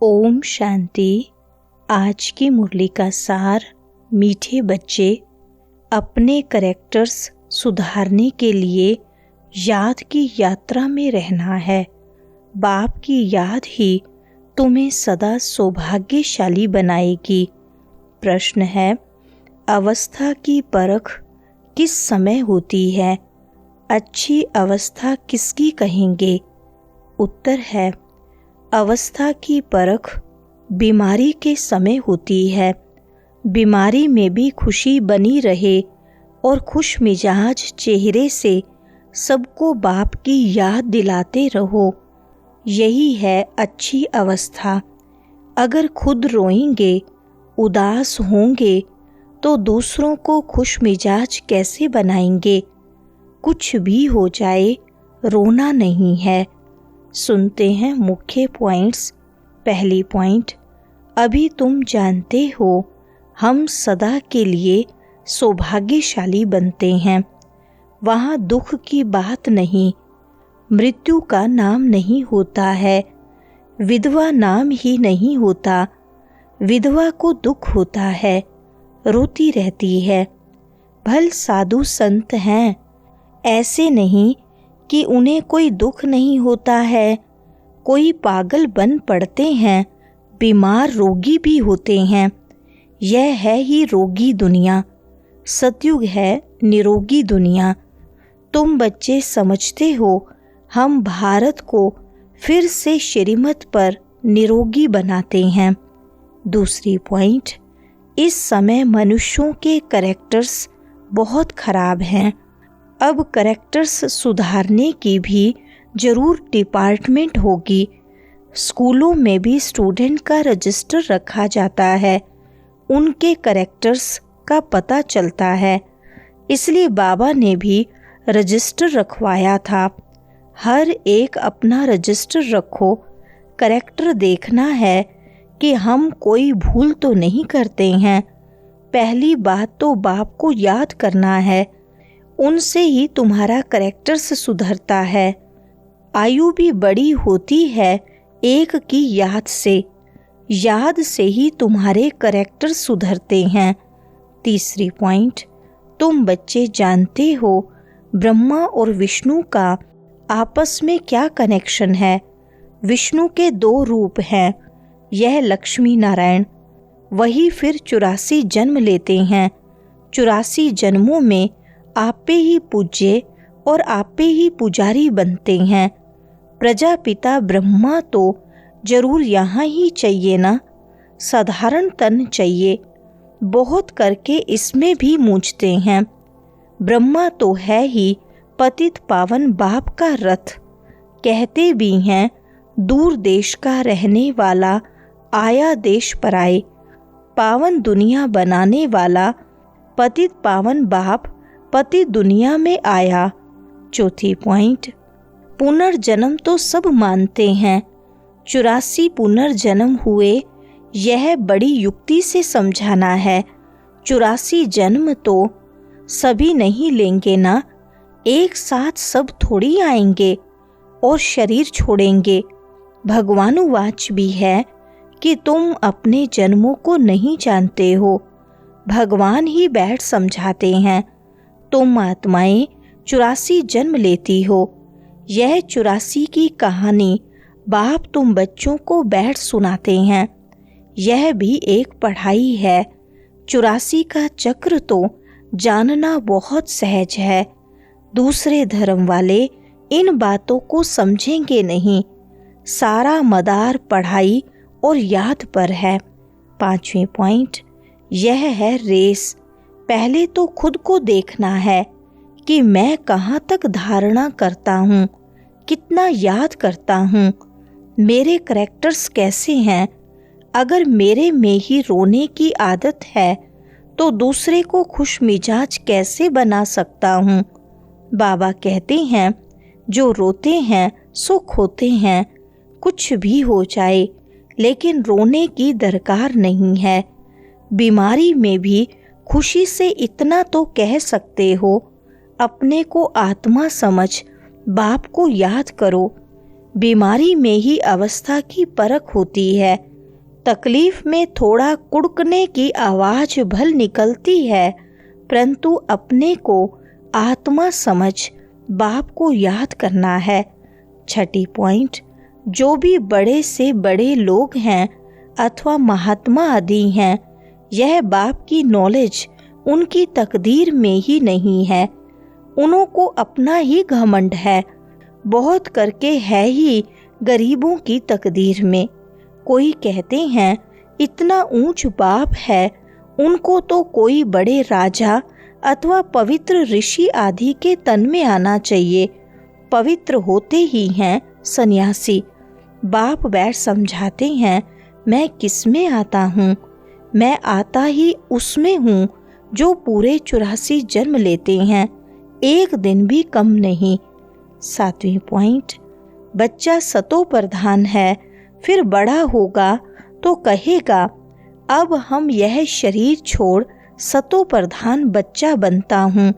ओम शांति। आज की मुरली का सार, मीठे बच्चे अपने करेक्टर्स सुधारने के लिए याद की यात्रा में रहना है। बाप की याद ही तुम्हें सदा सौभाग्यशाली बनाएगी। प्रश्न है, अवस्था की परख किस समय होती है? अच्छी अवस्था किसकी कहेंगे? उत्तर है, अवस्था की परख बीमारी के समय होती है। बीमारी में भी खुशी बनी रहे और खुश मिजाज चेहरे से सबको बाप की याद दिलाते रहो, यही है अच्छी अवस्था। अगर खुद रोएंगे, उदास होंगे तो दूसरों को खुश मिजाज कैसे बनाएंगे? कुछ भी हो जाए, रोना नहीं है। सुनते हैं मुख्य पॉइंट्स। पहली पॉइंट, अभी तुम जानते हो हम सदा के लिए सौभाग्यशाली बनते हैं। वहाँ दुख की बात नहीं, मृत्यु का नाम नहीं होता है, विधवा नाम ही नहीं होता। विधवा को दुख होता है, रोती रहती है। भल साधु संत हैं, ऐसे नहीं कि उन्हें कोई दुख नहीं होता है। कोई पागल बन पड़ते हैं, बीमार रोगी भी होते हैं। यह है ही रोगी दुनिया। सतयुग है निरोगी दुनिया। तुम बच्चे समझते हो हम भारत को फिर से श्रीमत पर निरोगी बनाते हैं। दूसरी पॉइंट, इस समय मनुष्यों के करेक्टर्स बहुत खराब हैं। अब करेक्टर्स सुधारने की भी जरूर डिपार्टमेंट होगी। स्कूलों में भी स्टूडेंट का रजिस्टर रखा जाता है, उनके करेक्टर्स का पता चलता है। इसलिए बाबा ने भी रजिस्टर रखवाया था। हर एक अपना रजिस्टर रखो। करेक्टर देखना है कि हम कोई भूल तो नहीं करते हैं। पहली बात तो बाप को याद करना है, उनसे ही तुम्हारा करेक्टर्स सुधरता है। आयु भी बड़ी होती है एक की याद से। याद से ही तुम्हारे करेक्टर सुधरते हैं। तीसरी पॉइंट, तुम बच्चे जानते हो ब्रह्मा और विष्णु का आपस में क्या कनेक्शन है। विष्णु के 2 रूप हैं, यह लक्ष्मी नारायण। वही फिर 84 जन्म लेते हैं। 84 जन्मों में आपे ही पूज्य और आपे ही पुजारी बनते हैं। प्रजापिता ब्रह्मा तो जरूर यहाँ ही चाहिए ना। साधारण तन चाहिए, बहुत करके इसमें भी मूंझते हैं। ब्रह्मा तो है ही पतित पावन बाप का रथ। कहते भी हैं दूर देश का रहने वाला आया देश पर आए। पावन दुनिया बनाने वाला पतित पावन बाप पति दुनिया में आया। चौथी पॉइंट, पुनर्जन्म तो सब मानते हैं। 84 पुनर्जन्म हुए, यह बड़ी युक्ति से समझाना है। 84 जन्म तो सभी नहीं लेंगे ना, एक साथ सब थोड़ी आएंगे और शरीर छोड़ेंगे। भगवानुवाच भी है कि तुम अपने जन्मों को नहीं जानते हो, भगवान ही बैठ समझाते हैं। तुम आत्माएं 84 जन्म लेती हो। यह 84 की कहानी बाप तुम बच्चों को बैठ सुनाते हैं। यह भी एक पढ़ाई है। 84 का चक्र तो जानना बहुत सहज है। दूसरे धर्म वाले इन बातों को समझेंगे नहीं। सारा मदार पढ़ाई और याद पर है। 5वें पॉइंट, यह है रेस। पहले तो खुद को देखना है कि मैं कहाँ तक धारणा करता हूँ, कितना याद करता हूँ, मेरे करेक्टर्स कैसे हैं। अगर मेरे में ही रोने की आदत है तो दूसरे को खुश मिजाज कैसे बना सकता हूँ? बाबा कहते हैं जो रोते हैं सो खोते हैं। कुछ भी हो जाए लेकिन रोने की दरकार नहीं है। बीमारी में भी खुशी से इतना तो कह सकते हो, अपने को आत्मा समझ बाप को याद करो। बीमारी में ही अवस्था की परख होती है। तकलीफ में थोड़ा कुड़कने की आवाज भल निकलती है, परंतु अपने को आत्मा समझ बाप को याद करना है। छठी पॉइंट, जो भी बड़े से बड़े लोग हैं अथवा महात्मा आदि हैं, यह बाप की नॉलेज उनकी तकदीर में ही नहीं है। उन्हों को अपना ही घमंड है, बहुत करके है ही गरीबों की तकदीर में। कोई कहते हैं इतना ऊंच बाप है, उनको तो कोई बड़े राजा अथवा पवित्र ऋषि आदि के तन में आना चाहिए। पवित्र होते ही हैं सन्यासी। बाप बैठ समझाते हैं, मैं किस में आता हूँ? मैं आता ही उसमें हूँ जो पूरे 84 जन्म लेते हैं, एक दिन भी कम नहीं। 7वीं पॉइंट, बच्चा सतो प्रधान है, फिर बड़ा होगा तो कहेगा अब हम यह शरीर छोड़ सतो प्रधान बच्चा बनता हूँ।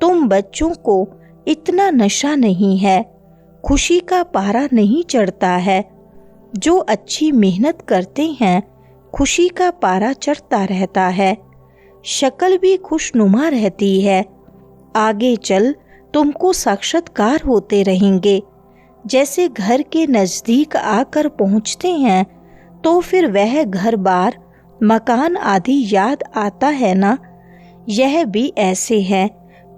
तुम बच्चों को इतना नशा नहीं है, खुशी का पारा नहीं चढ़ता है। जो अच्छी मेहनत करते हैं खुशी का पारा चढ़ता रहता है, शक्ल भी खुशनुमा रहती है। आगे चल तुमको साक्षात्कार होते रहेंगे। जैसे घर के नज़दीक आकर पहुँचते हैं तो फिर वह घर बार मकान आदि याद आता है ना, यह भी ऐसे है।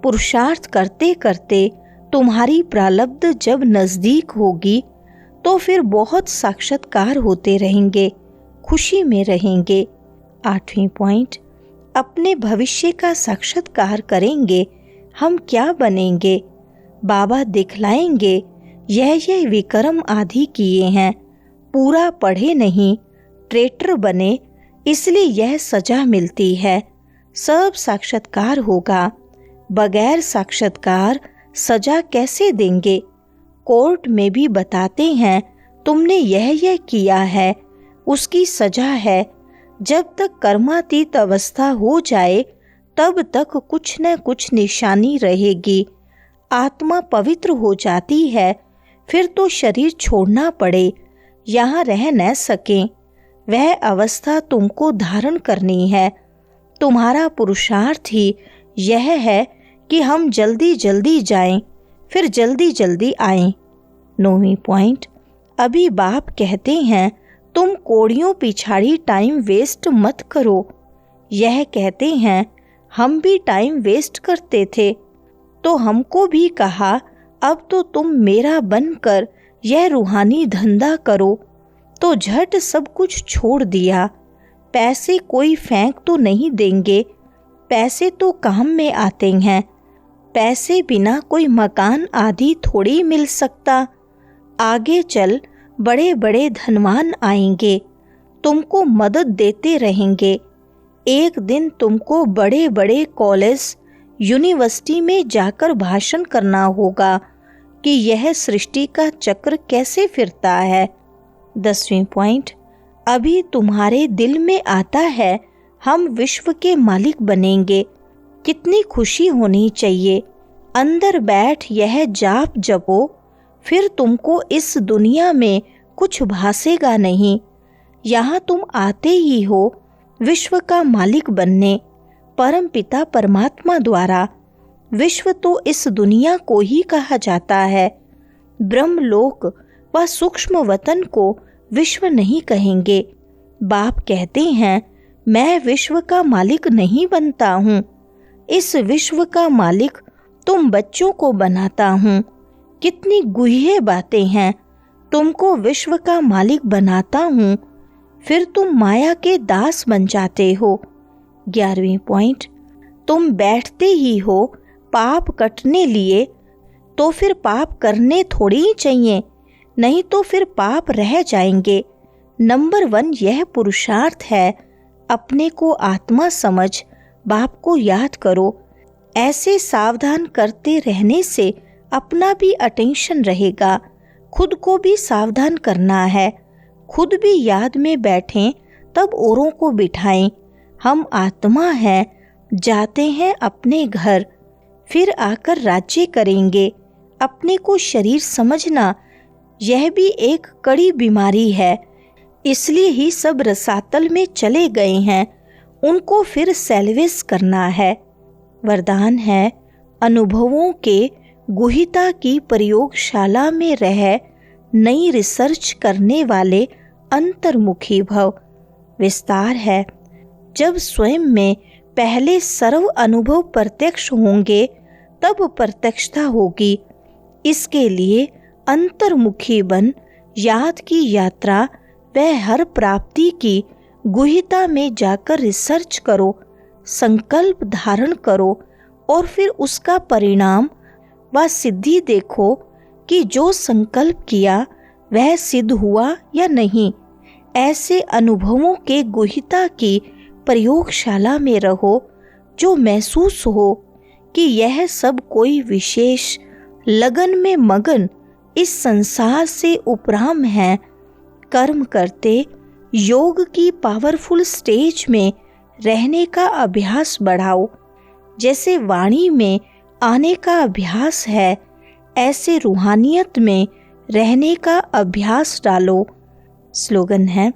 पुरुषार्थ करते करते तुम्हारी प्रारब्ध जब नज़दीक होगी तो फिर बहुत साक्षात्कार होते रहेंगे, खुशी में रहेंगे। 8वीं पॉइंट, अपने भविष्य का साक्षात्कार करेंगे, हम क्या बनेंगे? बाबा दिखलाएंगे यह विक्रम आदि किए हैं, पूरा पढ़े नहीं, ट्रेटर बने, इसलिए यह सजा मिलती है। सब साक्षात्कार होगा, बगैर साक्षात्कार सजा कैसे देंगे? कोर्ट में भी बताते हैं तुमने यह किया है, उसकी सजा है। जब तक कर्मातीत अवस्था हो जाए तब तक कुछ न कुछ निशानी रहेगी। आत्मा पवित्र हो जाती है, फिर तो शरीर छोड़ना पड़े, यहाँ रह न सकें। वह अवस्था तुमको धारण करनी है। तुम्हारा पुरुषार्थ ही यह है कि हम जल्दी जल्दी जाएं, फिर जल्दी जल्दी आएं। 9वीं पॉइंट, अभी बाप कहते हैं तुम कोड़ियों पिछाड़ी टाइम वेस्ट मत करो। यह कहते हैं हम भी टाइम वेस्ट करते थे, तो हमको भी कहा अब तो तुम मेरा बनकर यह रूहानी धंधा करो, तो झट सब कुछ छोड़ दिया। पैसे कोई फेंक तो नहीं देंगे, पैसे तो काम में आते हैं। पैसे बिना कोई मकान आदि थोड़ी मिल सकता। आगे चल बड़े बड़े धनवान आएंगे, तुमको मदद देते रहेंगे। एक दिन तुमको बड़े बड़े कॉलेज यूनिवर्सिटी में जाकर भाषण करना होगा कि यह सृष्टि का चक्र कैसे फिरता है। 10वीं पॉइंट, अभी तुम्हारे दिल में आता है हम विश्व के मालिक बनेंगे। कितनी खुशी होनी चाहिए। अंदर बैठ यह जाप जपो, फिर तुमको इस दुनिया में कुछ भासेगा नहीं। यहाँ तुम आते ही हो विश्व का मालिक बनने, परम पिता परमात्मा द्वारा। विश्व तो इस दुनिया को ही कहा जाता है। ब्रह्मलोक व सूक्ष्म वतन को विश्व नहीं कहेंगे। बाप कहते हैं मैं विश्व का मालिक नहीं बनता हूँ, इस विश्व का मालिक तुम बच्चों को बनाता हूँ। कितनी गुह्य बातें हैं। तुमको विश्व का मालिक बनाता हूँ, फिर तुम माया के दास बन जाते हो। 11वीं पॉइंट, तुम बैठते ही हो पाप कटने लिए, तो फिर पाप करने थोड़ी ही चाहिए, नहीं तो फिर पाप रह जाएंगे। नंबर 1 यह पुरुषार्थ है, अपने को आत्मा समझ बाप को याद करो। ऐसे सावधान करते रहने से अपना भी अटेंशन रहेगा, खुद को भी सावधान करना है। खुद भी याद में बैठें तब औरों को बिठाएं। हम आत्मा हैं, जाते हैं अपने घर, फिर आकर राज्य करेंगे। अपने को शरीर समझना यह भी एक कड़ी बीमारी है। इसलिए ही सब रसातल में चले गए हैं, उनको फिर सैल्वेस करना है। वरदान है, अनुभवों के गुहिता की प्रयोगशाला में रह नई रिसर्च करने वाले अंतर्मुखी भव। विस्तार है, जब स्वयं में पहले सर्व अनुभव प्रत्यक्ष होंगे तब प्रत्यक्षता होगी। इसके लिए अंतर्मुखी बन याद की यात्रा व हर प्राप्ति की गुहिता में जाकर रिसर्च करो, संकल्प धारण करो और फिर उसका परिणाम व सिद्धि देखो कि जो संकल्प किया वह सिद्ध हुआ या नहीं। ऐसे अनुभवों के गुहिता की प्रयोगशाला में रहो, जो महसूस हो कि यह सब कोई विशेष लगन में मगन इस संसार से उपराम है। कर्म करते योग की पावरफुल स्टेज में रहने का अभ्यास बढ़ाओ। जैसे वाणी में आने का अभ्यास है, ऐसे रूहानियत में रहने का अभ्यास डालो। स्लोगन है,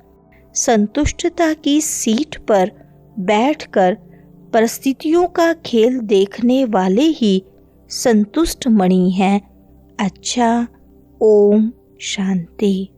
संतुष्टता की सीट पर बैठकर परिस्थितियों का खेल देखने वाले ही संतुष्ट मणि हैं। अच्छा, ओम शांति।